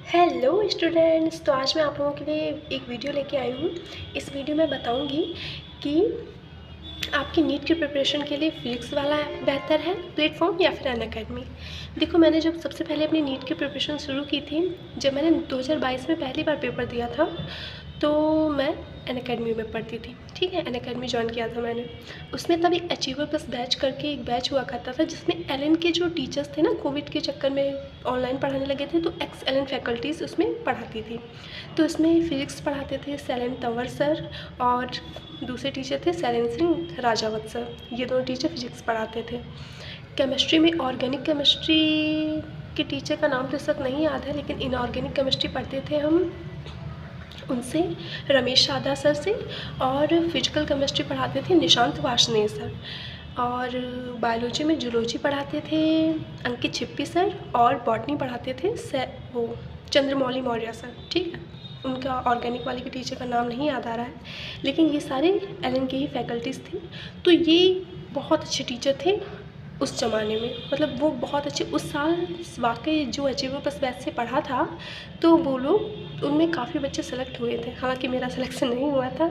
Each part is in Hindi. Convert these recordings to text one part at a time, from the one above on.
हेलो स्टूडेंट्स, तो आज मैं आप लोगों के लिए एक वीडियो लेके आई हूँ। इस वीडियो में बताऊँगी कि आपकी नीट की प्रिपरेशन के लिए फिजिक्स वाला बेहतर है प्लेटफॉर्म या फिर अनअकैडमी। देखो, मैंने जब सबसे पहले अपनी नीट की प्रिपरेशन शुरू की थी, जब मैंने 2022 में पहली बार पेपर दिया था, तो मैं अनअकैडमी में पढ़ती थी। ठीक है, अनअकैडमी ज्वाइन किया था मैंने। उसमें तब एक अचीवर प्लस बैच करके एक बैच हुआ करता था, जिसमें एलएन के जो टीचर्स थे ना, कोविड के चक्कर में ऑनलाइन पढ़ाने लगे थे, तो एक्स एलएन फैकल्टीज़ उसमें पढ़ाती थी। तो इसमें फिजिक्स पढ़ाते थे सैलन तंवर सर, और दूसरे टीचर थे सैलन सिंह राजावत सर। ये दोनों टीचर फिजिक्स पढ़ाते थे। केमिस्ट्री में ऑर्गेनिक केमिस्ट्री के टीचर का नाम तो इस वक्त नहीं याद है, लेकिन इनऑर्गेनिक केमिस्ट्री पढ़ते थे हम उनसे, रमेश शादा सर से। और फिजिकल केमिस्ट्री पढ़ाते थे निशांत वार्ष्णेय सर। और बायोलॉजी में जूलॉजी पढ़ाते थे अंकित छिप्पी सर। और बॉटनी पढ़ाते थे वो चंद्रमौली मौर्य सर। ठीक है, उनका ऑर्गेनिक वाले के टीचर का नाम नहीं याद आ रहा है, लेकिन ये सारे एलएन के ही फैकल्टीज़ थे। तो ये बहुत अच्छे टीचर थे उस ज़माने में, मतलब वो बहुत अच्छे। उस साल वाकई जो अचीवर प्लस बैच से पढ़ा था, तो वो लोग, उनमें काफ़ी बच्चे सेलेक्ट हुए थे। हालांकि मेरा सिलेक्शन नहीं हुआ था,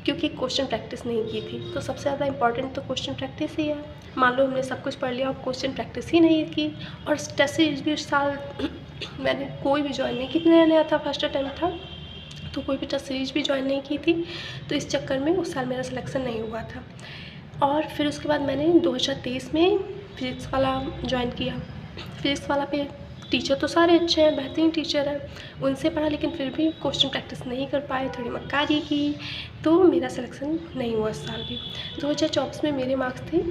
क्योंकि क्वेश्चन प्रैक्टिस नहीं की थी। तो सबसे ज़्यादा इंपॉर्टेंट तो क्वेश्चन प्रैक्टिस ही है। मान लो हमने सब कुछ पढ़ लिया और क्वेश्चन प्रैक्टिस ही नहीं की, और टेस्ट सीरीज भी उस साल मैंने कोई भी ज्वाइन नहीं की, नया नया था, फर्स्ट अटैम्प्ट था, तो कोई भी टेस्ट सीरीज भी ज्वाइन नहीं की थी। तो इस चक्कर में उस साल मेरा सिलेक्शन नहीं हुआ था। और फिर उसके बाद मैंने 2023 में फिज़िक्स वाला ज्वाइन किया। फिज़िक्स वाला पे टीचर तो सारे अच्छे हैं, बेहतरीन टीचर हैं, उनसे पढ़ा, लेकिन फिर भी क्वेश्चन प्रैक्टिस नहीं कर पाए, थोड़ी मक्कारी की, तो मेरा सिलेक्शन नहीं हुआ इस साल भी। 2024 में मेरे मार्क्स थे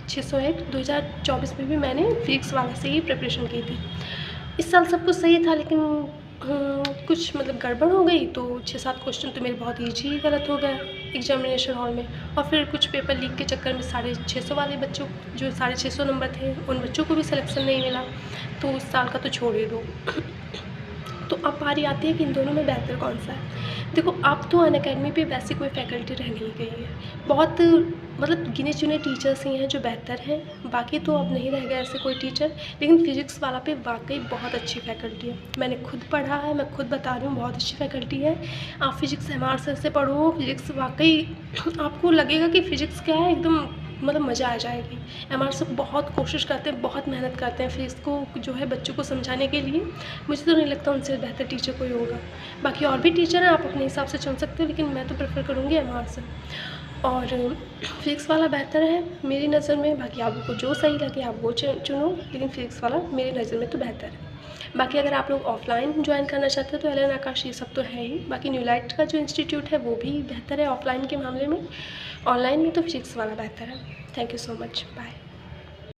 601। 2024 में भी मैंने फिज़िक्स वाला से ही प्रिपरेशन की थी। इस साल सब कुछ सही था, लेकिन कुछ मतलब गड़बड़ हो गई, तो 6-7 क्वेश्चन तो मेरे बहुत ईजी ही गलत हो गया एग्जामिनेशन हॉल में। और फिर कुछ पेपर लीक के चक्कर में 650 वाले बच्चों, जो 650 नंबर थे, उन बच्चों को भी सिलेक्शन नहीं मिला। तो उस साल का तो छोड़ ही दो। तो अब बारी आती है कि इन दोनों में बेहतर कौन सा है। देखो, अब तो अनअकैडमी पे वैसे कोई फैकल्टी रह नहीं गई है, बहुत मतलब गिने चुने टीचर्स ही हैं जो बेहतर हैं, बाकी तो अब नहीं रह गया ऐसे कोई टीचर। लेकिन फिज़िक्स वाला पे वाकई बहुत अच्छी फैकल्टी है, मैंने खुद पढ़ा है, मैं खुद बता रही हूँ, बहुत अच्छी फैकल्टी है। आप फिज़िक्स एमआर सर से पढ़ो, फिज़िक्स वाकई आपको लगेगा कि फ़िज़िक्स क्या है, एकदम मतलब मज़ा आ जाएगी। एमआर सर बहुत कोशिश करते हैं, बहुत मेहनत करते हैं फिज़िक्स को जो है बच्चों को समझाने के लिए। मुझे तो नहीं लगता उनसे बेहतर टीचर कोई होगा। बाकी और भी टीचर हैं, आप अपने हिसाब से चुन सकते हो, लेकिन मैं तो प्रेफर करूँगी एमआर सर। और फिज़िक्स वाला बेहतर है मेरी नज़र में। बाकी आपको जो सही लगे आप वो चुनो, लेकिन फिज़िक्स वाला मेरी नज़र में तो बेहतर है। बाकी अगर आप लोग ऑफलाइन ज्वाइन करना चाहते हो तो एलन आकाश ये सब तो है ही। बाकी न्यूलाइट का जो इंस्टीट्यूट है वो भी बेहतर है ऑफलाइन के मामले में। ऑनलाइन में तो फिज़िक्स वाला बेहतर है। Thank you so much, bye.